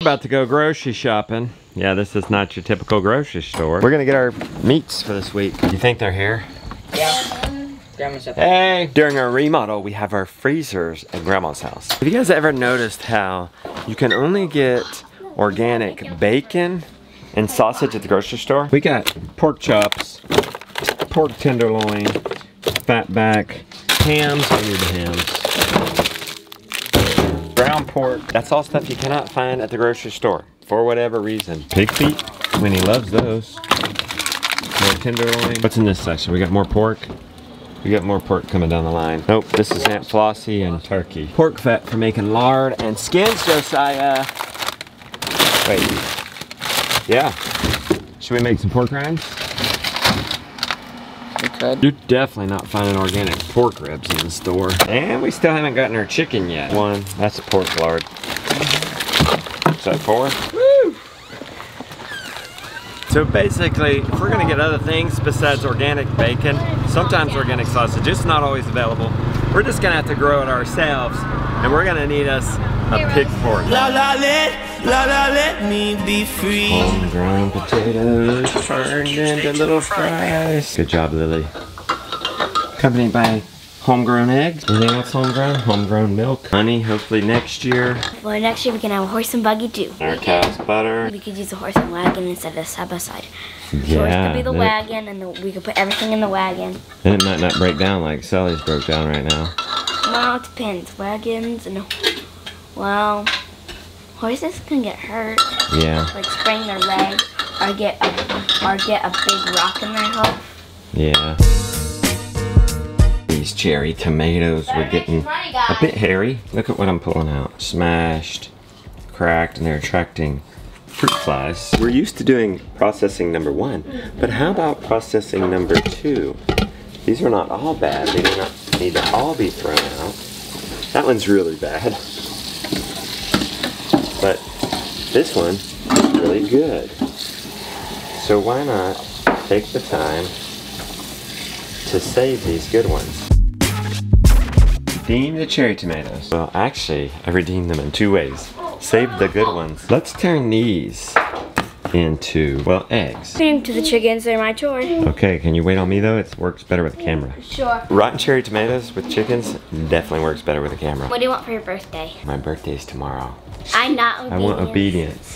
About to go grocery shopping. Yeah, this is not your typical grocery store. We're gonna get our meats for this week. You think they're here? Yeah. Grandma's up. Hey! During our remodel, we have our freezers at Grandma's house. Have you guys ever noticed how you can only get organic bacon and sausage at the grocery store? We got pork chops, pork tenderloin, fatback, hams, I need the hams. Brown pork, that's all stuff you cannot find at the grocery store for whatever reason. Pig feet, Winnie loves those. More tenderloin. What's in this section? We got more pork. We got more pork coming down the line. Nope, this is Aunt Flossie and turkey. Pork fat for making lard and skins, Josiah. Wait. Yeah. Should we make some pork rinds? We could. You're definitely not finding organic pork ribs in the store. And we still haven't gotten our chicken yet. One, that's pork lard. Is that 4? Woo! So basically, if we're gonna get other things besides organic bacon, sometimes organic sausage, it's not always available. We're just gonna have to grow it ourselves, and we're gonna need us a pig fork. La let me be free. Homegrown potatoes turned into little fries. Good job, Lily. Accompanied by homegrown eggs. Anything else homegrown? Homegrown milk. Honey, hopefully next year. Well, next year we can have a horse and buggy too. Our cow's butter. We could use a horse and wagon instead of side by side. The horse Yeah. could be the wagon, and we could put everything in the wagon. Then it might not break down like Sully's broke down right now. Well, it depends. Wagons and well, horses can get hurt. Yeah. Like sprain their leg, or get a big rock in their hoof. Yeah. These cherry tomatoes were getting a bit hairy. Look at what I'm pulling out. Smashed, cracked, and they're attracting fruit flies. We're used to doing processing number 1, but how about processing number 2? These are not all bad. They do not need to all be thrown out. That one's really bad. But this one is really good. So why not take the time to save these good ones? Redeem the cherry tomatoes. Well, actually, I redeemed them in 2 ways. Save the good ones. Let's turn these into, well, eggs. Feed them to the chickens. They're my chore. Okay, can you wait on me though? It works better with the camera. Sure. Rotten cherry tomatoes with chickens definitely works better with the camera. What do you want for your birthday? My birthday's tomorrow. I'm not obedient. I want obedience.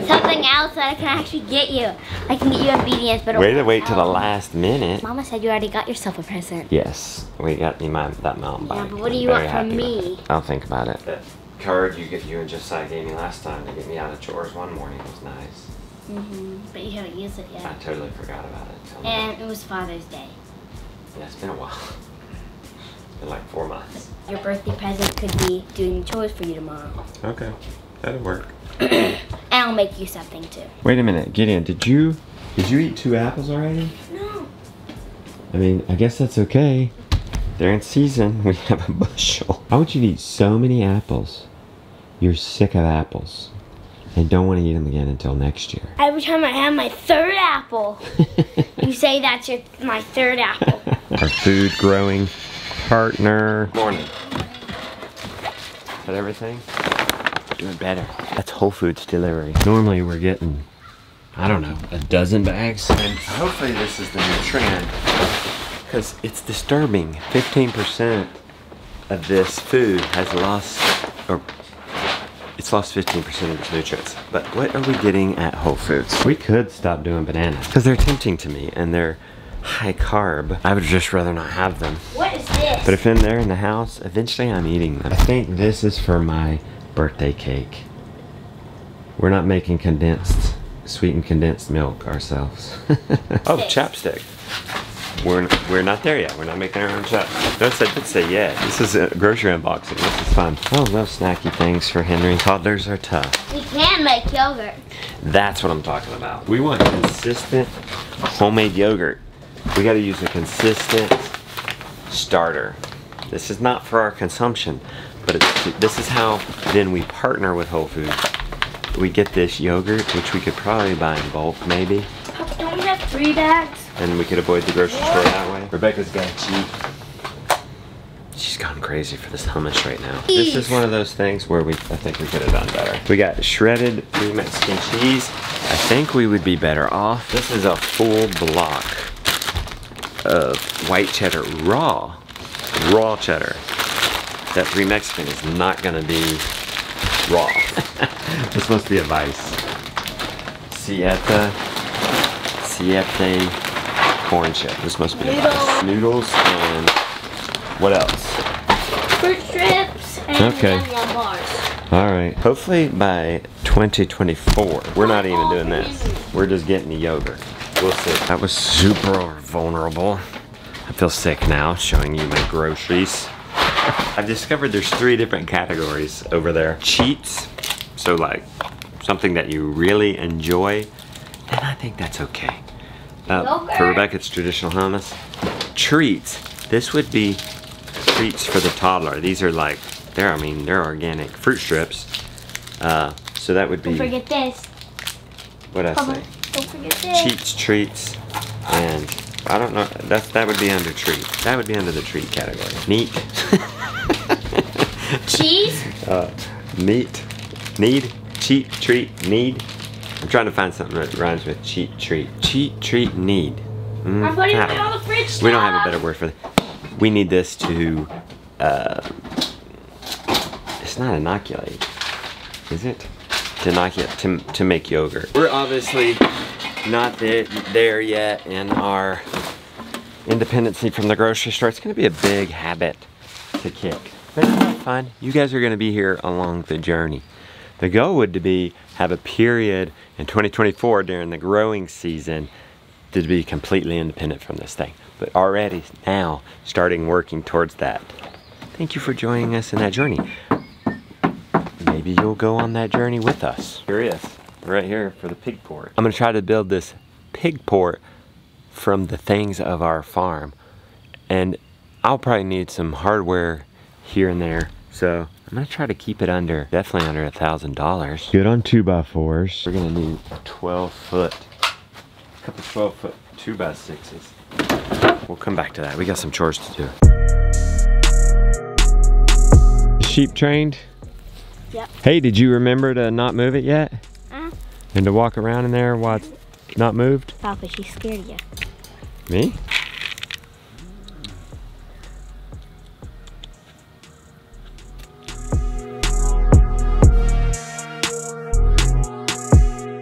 Something else that I can actually get you. I can get you obedience, but Way to wait till the last minute. Mama said you already got yourself a present. Yes, we got me that mountain bike. Yeah, but what do you Very want from happy with me? it. I'll think about it. That card you and Josiah gave me last time to get me out of chores one morning was nice. But you haven't used it I yet. totally forgot about it. And it was Father's Day. Yeah, it's been a while. It's been like 4 months. Your birthday present could be doing chores for you tomorrow. Okay, that'll work. And I'll make you something too. Wait a minute, Gideon, did you eat 2 apples already? No. I mean, I guess that's okay. They're in season. We have a bushel. How would you eat so many apples? You're sick of apples and don't want to eat them again until next year. Every time I have my 3rd apple, you say that's my 3rd apple. Our food growing partner. Morning. Is that everything? Doing better. That's Whole Foods delivery. Normally we're getting, I don't know, a dozen bags. And hopefully this is the new trend, because it's disturbing. 15% of this food has lost, or it's lost 15% of its nutrients. But what are we getting at Whole Foods? We could stop doing bananas, because they're tempting to me and they're high carb. I would just rather not have them. What is this? But if in there in the house, eventually I'm eating them. I think this is for my birthday cake. We're not making sweetened condensed milk ourselves. Oh, chapstick. We're not there yet. We're not making our own chapstick. Don't say yeah. This is a grocery unboxing. This is fun. I love snacky things for Henry. Toddlers are tough. We can make yogurt. That's what I'm talking about. We want consistent homemade yogurt. We got to use a consistent starter. This is not for our consumption, but this is how then we partner with Whole Foods. We get this yogurt, which we could probably buy in bulk maybe. Don't we have 3 bags? And we could avoid the grocery store that way. Rebecca's got to cheat. She's gone crazy for this hummus right now. This is one of those things where I think we could have done better. We got shredded Mexican cheese. I think we would be better off. This is a full block of white cheddar, raw cheddar. That Three Mexican is not gonna be raw. This must be a vice. Siete corn chip. This must be a vice. Noodles and what else? Fruit strips and yum yum bars. All right. Hopefully by 2024, we're not even doing this. We're just getting the yogurt. We'll see. That was super vulnerable. I feel sick now showing you my groceries. I've discovered there's 3 different categories over there. Cheats, so like something that you really enjoy, and I think that's okay. For Rebecca, it's traditional hummus. Treats, this would be treats for the toddler. These are like, they're organic fruit strips. So that would be. Don't forget this. What'd I say? Don't forget this. Cheats, treats, and I don't know. That would be under treat. That would be under the treat category. Meat. Cheese. Meat. Need. Cheat. Treat. Need. I'm trying to find something that rhymes with cheat. Treat. Cheat. Treat. Need. I'm putting it on the fridge stuff. We don't have a better word for that. We need this to. It's not inoculate, is it? To inoculate, to make yogurt. We're obviously not there yet in our independency from the grocery store. It's gonna be a big habit to kick. But it's not fun. You guys are gonna be here along the journey. The goal would be have a period in 2024 during the growing season to be completely independent from this thing. But already now starting working towards that. Thank you for joining us in that journey. Maybe you'll go on that journey with us. Here he is, right here for the pig port. I'm gonna try to build this pig port from the things of our farm. And I'll probably need some hardware here and there. So I'm gonna try to keep it definitely under $1,000. Good on 2x4s. We're gonna need a 12-foot, a couple 12-foot 2x6s. We'll come back to that. We got some chores to do. Sheep trained? Yep. Hey, did you remember to not move it yet? And to walk around in there while it's not moved? Papa, she's scared of you. Me?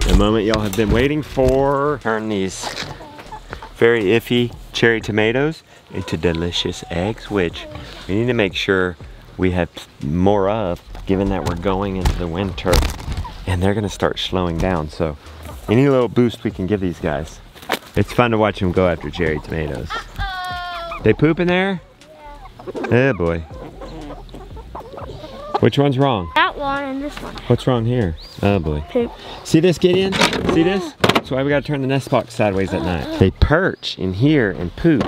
The moment y'all have been waiting for. Turn these very iffy cherry tomatoes into delicious eggs, which we need to make sure we have more of, given that we're going into the winter and they're gonna start slowing down. So any little boost we can give these guys. It's fun to watch them go after cherry tomatoes. They poop in there? Yeah. Oh boy. Which one's wrong? That one and this one. What's wrong here? Oh boy. Poop. See this, Gideon? See this? That's why we gotta turn the nest box sideways at night. They perch in here and poop.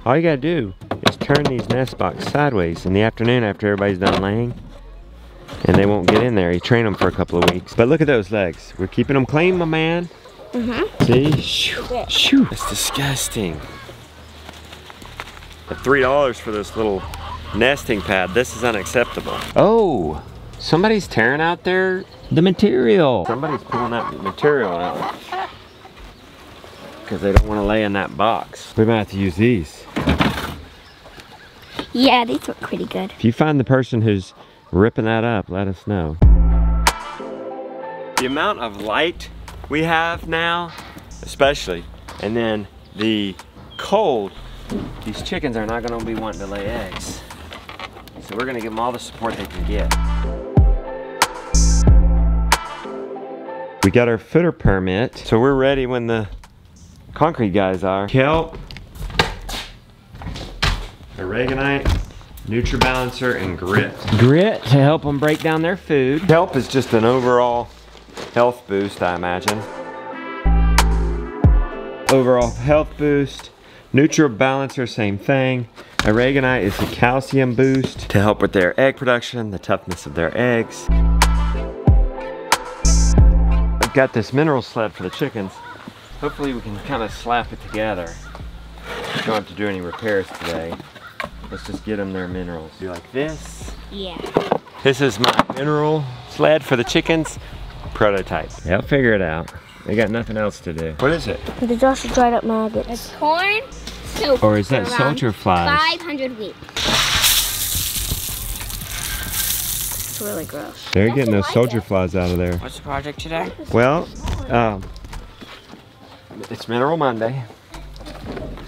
All you gotta do is turn these nest box sideways in the afternoon after everybody's done laying, and they won't get in there. You train them for a couple of weeks. But look at those legs. We're keeping them clean, my man. See? Shoo, shoo. That's disgusting. At $3 for this little nesting pad, this is unacceptable. Oh, somebody's tearing out the material. Somebody's pulling that material out because they don't want to lay in that box. We might have to use these. Yeah, these look pretty good. If you find the person who's ripping that up, let us know. The amount of light we have now, especially, and then the cold, these chickens are not gonna be wanting to lay eggs. So we're gonna give them all the support they can get. We got our footer permit, so we're ready when the concrete guys are. Kelp, Aragonite, NutriBalancer, and Grit. Grit to help them break down their food. Kelp is just an overall health boost, I imagine. Overall health boost. NutriBalancer, same thing. Aragonite is the calcium boost to help with their egg production, the toughness of their eggs. I've got this mineral sled for the chickens. Hopefully we can kind of slap it together. Don't have to do any repairs today. Let's just get them their minerals. Do like this. Yeah. This is my mineral sled for the chickens. Prototype. They'll figure it out. They got nothing else to do. What is it? The Josh dried up maggots. It's corn soup. Or is that soldier flies? 500 weeks. It's really gross. They're getting those soldier flies out of there. What's the project today? Well, it's Mineral Monday.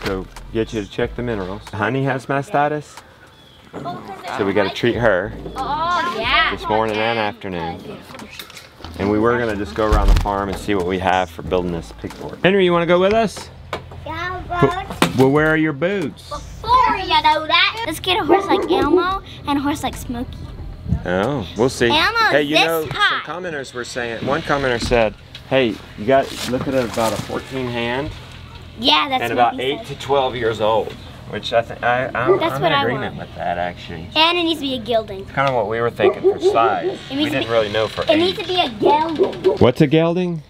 So get you to check the minerals. Honey has mastitis. So we got to treat her Oh, yeah. this morning and afternoon. And we were gonna just go around the farm and see what we have for building this pig port. Henry, you wanna go with us? Yeah, but Well, where are your boots? before you know that, let's get a horse like Elmo and a horse like Smokey. Oh, we'll see. Elmo's Hey, you this know, high. some commenters were saying, one commenter said, hey, you got, look at about a 14 hand Yeah, that's and what about he 8 said. to 12 years old. Which I think, I'm That's in what I agreement want. with that actually. And it needs to be a gelding. Kind of what we were thinking for size. It We needs to didn't be- really know for It needs age. to be a gelding. What's a gelding?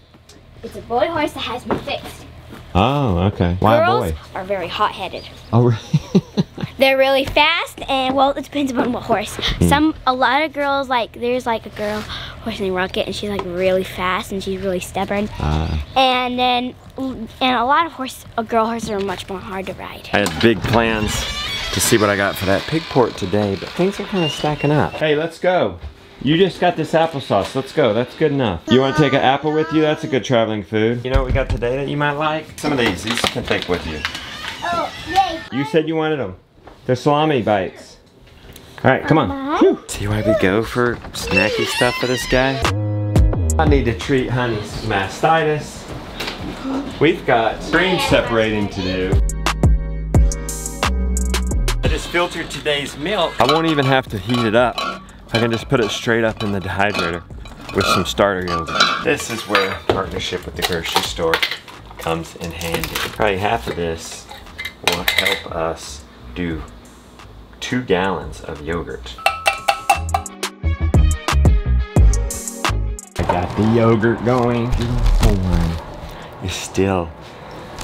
It's a boy horse that has been fixed. Oh, okay. Why a Girls boy? are very hot-headed. Oh, really? They're really fast, and well, it depends on what horse. A lot of girls, like there's like a girl horse named Rocket, and she's like really fast and she's really stubborn. And then, a lot of girl horses are much more hard to ride. I had big plans to see what I got for that pig port today, but things are kind of stacking up. Hey, let's go. You just got this applesauce. Let's go. That's good enough. You want to take an apple with you? That's a good traveling food. You know what we got today that you might like? Some of these you can take with you. Oh, yay! You said you wanted them. They're salami bites. All right, come on. Whew. See why we go for snacky stuff for this guy? I need to treat Honey's mastitis. We've got cream separating to do. I just filtered today's milk. I won't even have to heat it up. I can just put it straight up in the dehydrator with some starter yogurt. This is where partnership with the grocery store comes in handy. Probably half of this will help us do 2 gallons of yogurt. I got the yogurt going. Beautiful one is still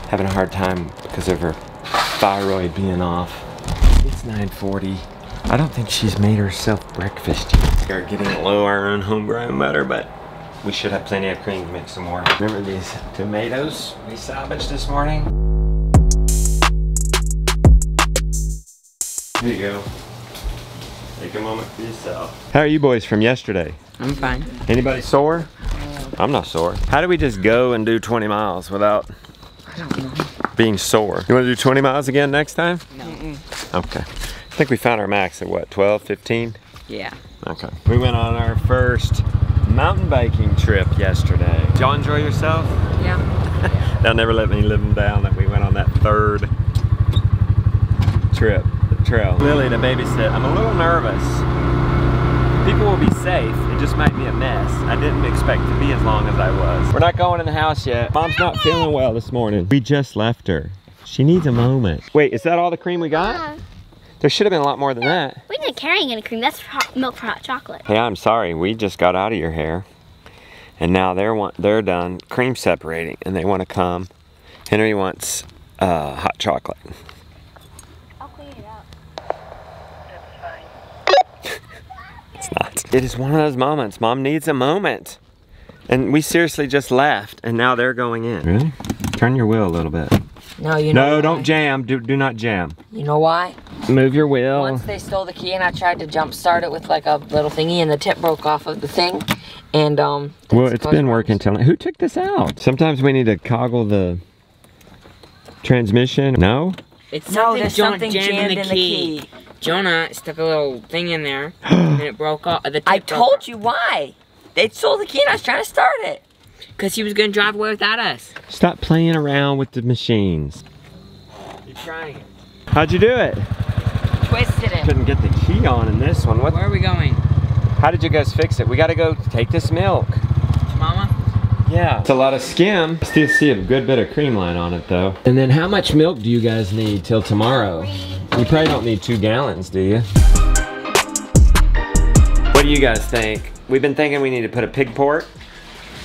having a hard time because of her thyroid being off. It's 9:40. I don't think she's made herself breakfast yet. We're getting low our own homegrown butter, but we should have plenty of cream to make some more. Remember these tomatoes we salvaged this morning? Here you go. Take a moment for yourself. How are you boys from yesterday? I'm fine. Anybody sore? I'm not sore. How do we just go and do 20 miles without being sore? You want to do 20 miles again next time? No. Okay. I think we found our max at what, 12, 15? Yeah. Okay. We went on our first mountain biking trip yesterday. Did y'all enjoy yourself? Yeah. They'll never let me live them down that we went on that 3rd trip, the trail. Lily to babysit. I'm a little nervous. People will be safe. It just might be a mess. I didn't expect to be as long as I was. We're not going in the house yet. Mom's not feeling well this morning. We just left her. She needs a moment. Wait, is that all the cream we got? There should have been a lot more than that. We didn't carry any cream. That's milk for hot chocolate. Hey, I'm sorry. We just got out of your hair. And now they're done cream separating and they want to come. Henry wants hot chocolate. I'll clean it up. It's not. It is one of those moments. Mom needs a moment. And we seriously just left and now they're going in. Really? Turn your wheel a little bit. No, you know No, why? don't jam. Do not jam. You know why? Move your wheel. Once they stole the key and I tried to jump start it with like a little thingy and the tip broke off of the thing. And Well, it's been working till now. Who took this out? Sometimes we need to coggle the transmission. No? It's No, something there's Jonah something jammed in the key. Jonah stuck a little thing in there and it broke off. The tip I broke told off. you why. They stole the key and I was trying to start it. Because he was going to drive away without us. Stop playing around with the machines. You're trying it. How'd you do it? Twisted it. Couldn't get the key on in this one. What? Where are we going? How did you guys fix it? We gotta go take this milk. Mama? Yeah. It's a lot of skim. Still see a good bit of cream line on it though. And then how much milk do you guys need till tomorrow? You probably don't need 2 gallons, do you? What do you guys think? We've been thinking we need to put a pig port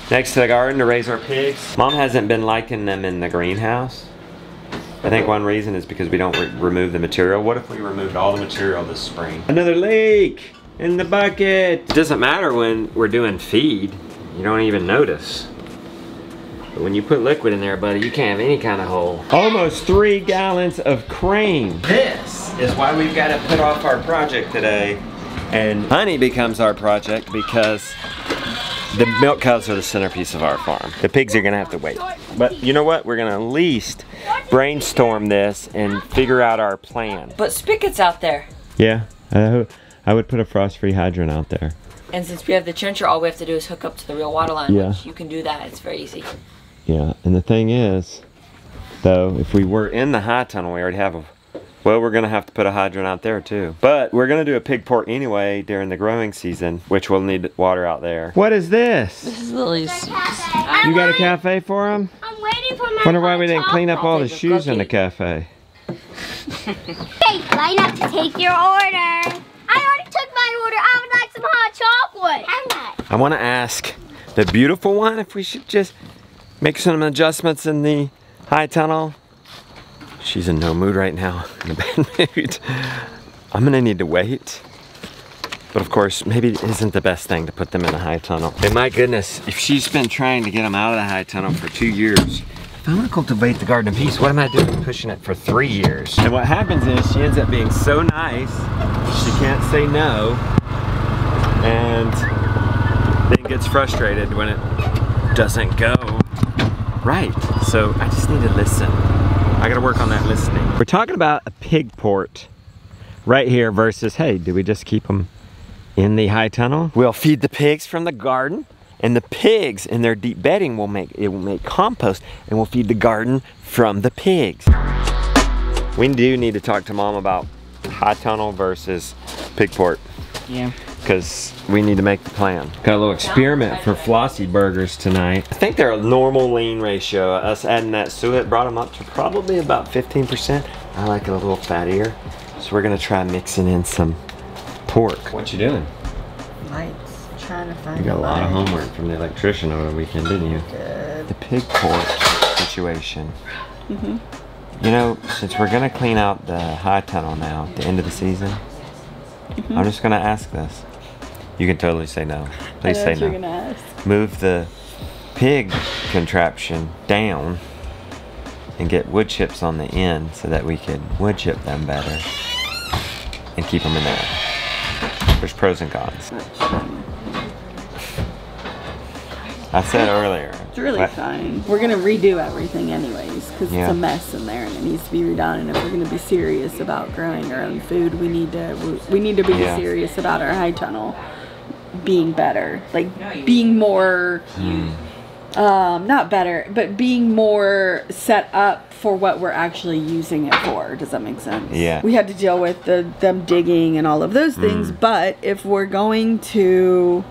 next to the garden to raise our pigs. Mom hasn't been liking them in the greenhouse. I think one reason is because we don't remove the material. What if we removed all the material this spring? Another leak in the bucket. It doesn't matter when we're doing feed. You don't even notice. But when you put liquid in there, buddy, you can't have any kind of hole. Almost 3 gallons of cream. This is why we've got to put off our project today. And honey becomes our project because the milk cows are the centerpiece of our farm. The pigs are gonna have to wait. But you know what? We're gonna at least brainstorm this and figure out our plan. But spigot's out there. Yeah, I would put a frost-free hydrant out there. And since we have the trencher, all we have to do is hook up to the real water line, Yeah. which you can do that. It's very easy. Yeah, and the thing is, though, if we were in the high tunnel, we already have a, well, we're gonna have to put a hydrant out there too. But we're gonna do a pig port anyway during the growing season, which will need water out there. What is this? This is Lily's. You got a cafe for him? I'm waiting for my Wonder why we didn't clean up all the Take a shoes in the cookie. cafe. Hey, line up to take your order. I already took my order. I would like some hot chocolate. How much? I wanna ask the beautiful one if we should just make some adjustments in the high tunnel. She's in no mood right now, in a bad mood. I'm gonna need to wait. But of course, maybe it isn't the best thing to put them in the high tunnel. And my goodness, if she's been trying to get them out of the high tunnel for 2 years, if I wanna cultivate the garden of peace, what am I doing pushing it for 3 years? And what happens is she ends up being so nice, she can't say no, and then gets frustrated when it doesn't go right. So I just need to listen. I gotta work on that listening. We're talking about a pig port right here versus, hey, do we just keep them in the high tunnel? We'll feed the pigs from the garden, and the pigs in their deep bedding will make compost, and we'll feed the garden from the pigs. We do need to talk to Mom about high tunnel versus pig port. Yeah. Because we need to make the plan. Got a little experiment for Flossie burgers tonight. I think they're a normal lean ratio. Us adding that suet brought them up to probably about 15%. I like it a little fattier. So we're gonna try mixing in some pork. What you doing? Mike's trying to find You got a lot of homework from the electrician over the weekend, didn't you? Good. The pig port situation. You know, since we're gonna clean out the high tunnel now at the end of the season, I'm just gonna ask this. You can totally say no. Please say no. You're gonna ask. Move the pig contraption down and get wood chips on the end so that we could wood chip them better and keep them in there. There's pros and cons. I said earlier. It's really what- fine. We're gonna redo everything anyways because Yeah. it's a mess in there and it needs to be redone. And if we're gonna be serious about growing our own food, we need to be Yeah. serious about our high tunnel being better, like being more, not better, but being more set up for what we're actually using it for. Does that make sense? Yeah. We had to deal with them digging and all of those things, but if we're going to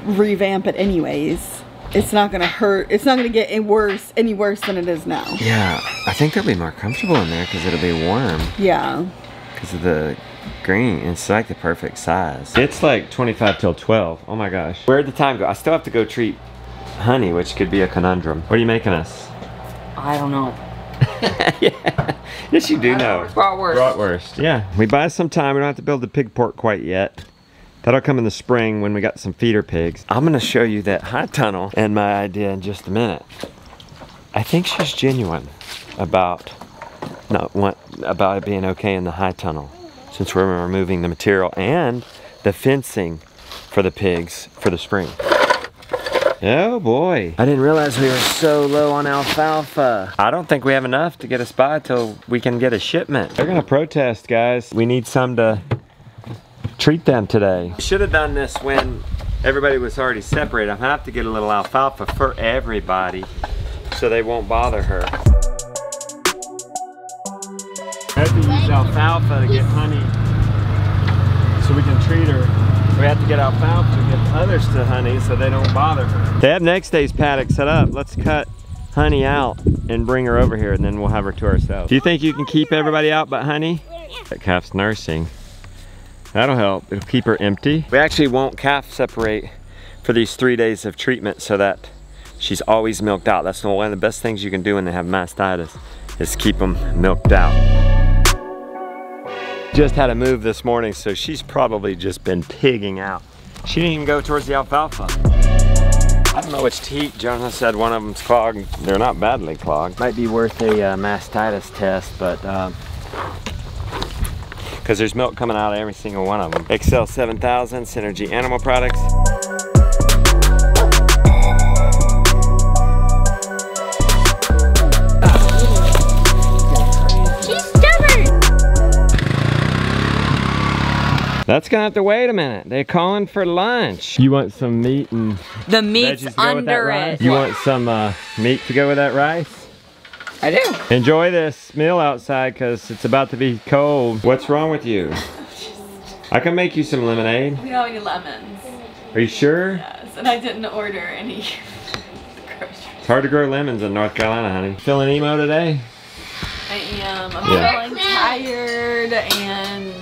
revamp it anyways, it's not gonna hurt. It's not gonna get any worse than it is now. Yeah, I think they'll be more comfortable in there because it'll be warm Yeah. because of the green. It's like the perfect size. It's like 25 till 12. Oh my gosh. Where'd the time go? I still have to go treat Honey, which could be a conundrum. What are you making us? I don't know. Yeah. Yes, you do know. Bratwurst. Bratwurst. Yeah. We buy some time. We don't have to build the pig port quite yet. That'll come in the spring when we got some feeder pigs. I'm gonna show you that high tunnel and my idea in just a minute. I think she's genuine about about it being okay in the high tunnel, since we're removing the material and the fencing for the pigs for the spring. Oh boy. I didn't realize we were so low on alfalfa. I don't think we have enough to get us by till we can get a shipment. They're gonna protest, guys. We need some to treat them today. Should have done this when everybody was already separated. I have to get a little alfalfa for everybody so they won't bother her. I have to use alfalfa to get Honey so we can treat her. We have to get alfalfa to get others to Honey so they don't bother her. They have next day's paddock set up. Let's cut Honey out and bring her over here, and then we'll have her to ourselves. Do you think you can keep everybody out but Honey? That calf's nursing. That'll help. It'll keep her empty. We actually won't calf separate for these 3 days of treatment so that she's always milked out. That's one of the best things you can do when they have mastitis, is keep them milked out. Just had a move this morning, so she's probably just been pigging out. She didn't even go towards the alfalfa. I don't know which teat. Jonah said one of them's clogged. They're not badly clogged. Might be worth a mastitis test, but because there's milk coming out of every single one of them. Excel 7000, Synergy Animal Products. That's gonna have to wait a minute. They're calling for lunch. You want some meat and The meat's under it. You want some meat to go with that rice? I do. Enjoy this meal outside because it's about to be cold. What's wrong with you? I can make you some lemonade. We don't have any lemons. Are you sure? Yes, and I didn't order any. It's hard to grow lemons in North Carolina, honey. Feeling emo today? I am. I'm feeling tired and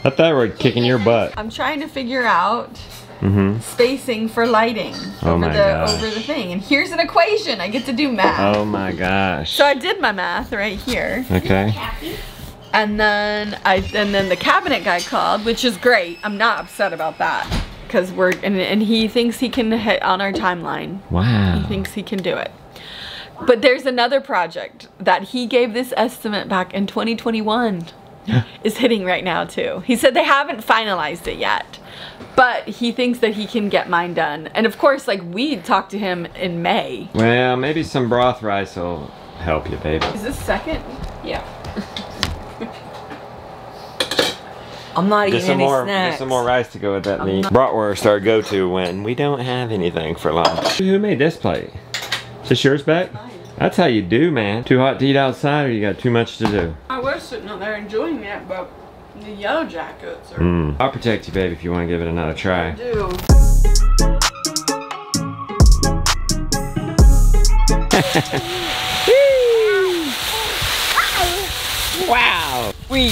That thyroid kicking your butt. I'm trying to figure out Mm-hmm. spacing for lighting over the thing. And here's an equation. I get to do math. Oh my gosh. So I did my math right here. Okay. And then the cabinet guy called, which is great. I'm not upset about that because and he thinks he can hit on our timeline. Wow. He thinks he can do it. But there's another project that he gave this estimate back in 2021 is hitting right now too. He said they haven't finalized it yet, but he thinks that he can get mine done. And of course, like, we talked to him in May. Well, maybe some broth rice will help you, baby. Is this second? Yeah. I'm not eating any snacks. Get some more rice to go with that meat. Bratwurst, our go-to when we don't have anything for lunch. Who made this plate? Is this yours, Beck? That's how you do, man. Too hot to eat outside, or you got too much to do? I was sitting out there enjoying that, but the yellow jackets are... I'll protect you, baby, if you want to give it another try. I do. Wow! Woo!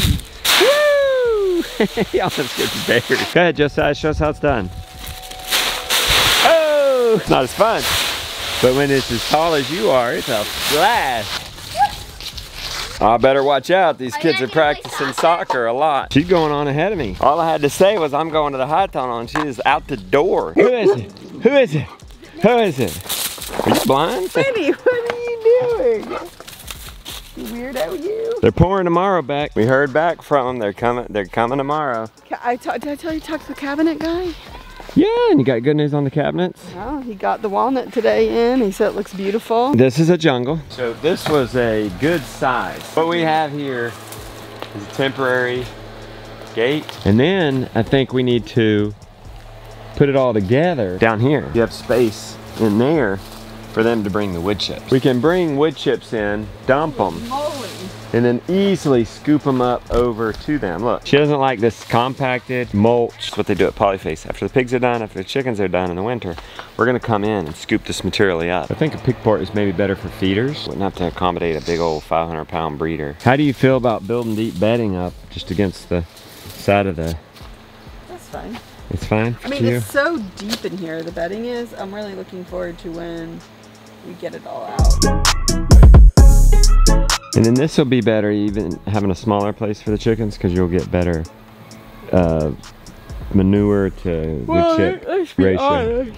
He almost gets buried. Go ahead, Josiah, show us how it's done. Oh! It's not as fun. But when it's as tall as you are, it's a blast. I better watch out. These kids are practicing soccer a lot. She's going on ahead of me. All I had to say was I'm going to the high tunnel and she is out the door. Who is it? Who is it? Who is it? Are you blind? Benny, what are you doing? You weirdo, you. They're pouring tomorrow back. We heard back from them. They're coming tomorrow. Did I tell you to talk to the cabinet guy? Yeah, and you got good news on the cabinets? Oh, he got the walnut today in. He said it looks beautiful. This is a jungle. So this was a good size. What we have here is a temporary gate. And then I think we need to put it all together down here. You have space in there for them to bring the wood chips. We can bring wood chips in, dump them, and then easily scoop them up over to them. Look, she doesn't like this compacted mulch. That's what they do at Polyface. After the pigs are done, after the chickens are done in the winter, we're gonna come in and scoop this material up. I think a pig port is maybe better for feeders. Wouldn't have to accommodate a big old 500-pound breeder. How do you feel about building deep bedding up just against the side of the... That's fine. It's fine I mean, it's so deep in here, the bedding is. I'm really looking forward to when we get it all out. And then this will be better even having a smaller place for the chickens because you'll get better manure to wood chip ratio.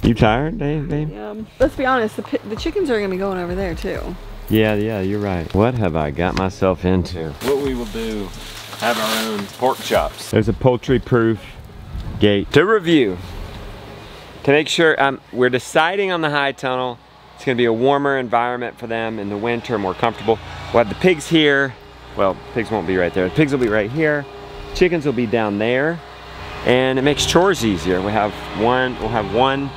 You tired, babe? Let's be honest, the chickens are going to be going over there too. Yeah, you're right. What have I got myself into? What we will do, have our own pork chops. There's a poultry-proof gate. To review, to make sure we're deciding on the high tunnel. It's gonna be a warmer environment for them in the winter, more comfortable. We'll have the pigs here. Well, pigs won't be right there. The pigs will be right here. Chickens will be down there. And it makes chores easier. We'll have one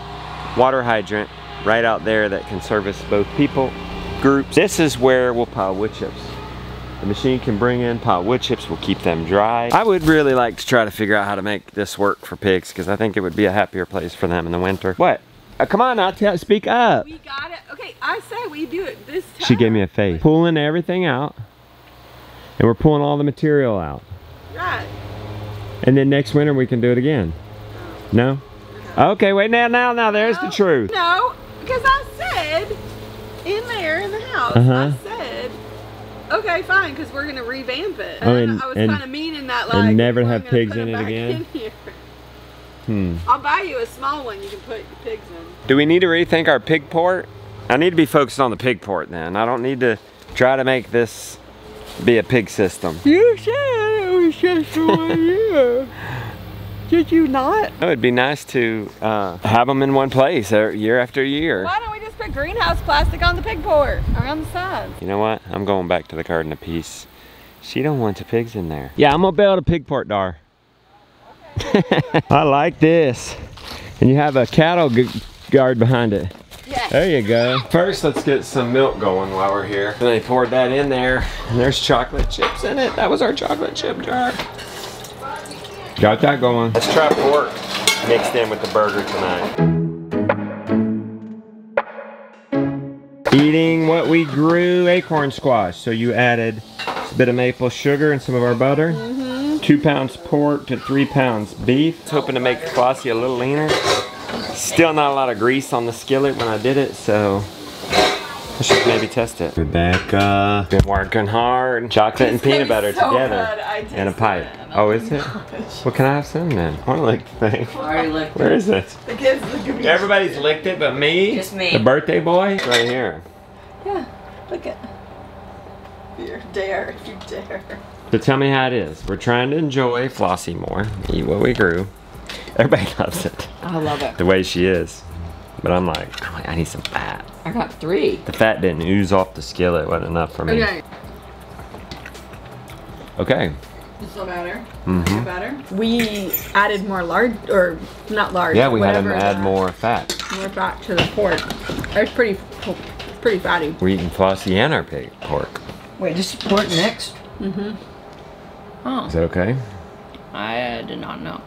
water hydrant right out there that can service both people groups. This is where we'll pile wood chips. The machine can bring in, pile wood chips, we'll keep them dry. I would really like to try to figure out how to make this work for pigs because I think it would be a happier place for them in the winter. What? Come on now, speak up. We got it. Okay, I said we do it this time. She gave me a face. Pulling everything out. And we're pulling all the material out. Right. And then next winter we can do it again. No? Okay. Okay, wait, now, there's the truth. No, because I said in there in the house, Uh-huh. I said, okay, fine, because we're gonna revamp it. Oh, And and- I was and- kind of meaning that, like, never we're have gonna pigs put in them it back again? in here. Hmm. I'll buy you a small one you can put your pigs in. Do we need to rethink our pig port? I need to be focused on the pig port then. I don't need to try to make this be a pig system. You said it was just one year. Did you not? It would be nice to have them in one place year after year. Why don't we just put greenhouse plastic on the pig port around the sides? You know what? I'm going back to the garden of peace. She don't want the pigs in there. Yeah, I'm gonna build a pig port, Dar. I like this. And you have a cattle guard behind it. Yeah. There you go. First, let's get some milk going while we're here. And they poured that in there, and there's chocolate chips in it. That was our chocolate chip jar. Got that going. Let's try pork mixed in with the burger tonight. Eating what we grew, acorn squash. So you added a bit of maple sugar and some of our butter. 2 pounds pork to 3 pounds beef. Hoping to make Flossie a little leaner. Still not a lot of grease on the skillet when I did it, so I should maybe test it. Rebecca, been working hard. Chocolate and peanut butter together in a pipe. Oh, is it? Well, can I have some then? I want to lick the thing. I already licked Where is it? The kids look at me. Everybody's licked it but me? Just me. The birthday boy? It's right here. Yeah, look at. If you dare. So tell me how it is. We're trying to enjoy Flossie more. Eat what we grew. Everybody loves it. I love it. The way she is. But I'm like, oh, I need some fat. I got 3. The fat didn't ooze off the skillet. It wasn't enough for me. Okay. Okay. Still better. Mm-hmm. Better. We added more lard, or not lard. Yeah, we had to whatever add the- more fat. more fat to the pork. It's pretty fatty. We're eating Flossie and our pig pork. Wait, just pork next? Mm-hmm. Oh, Is that okay? I did not know.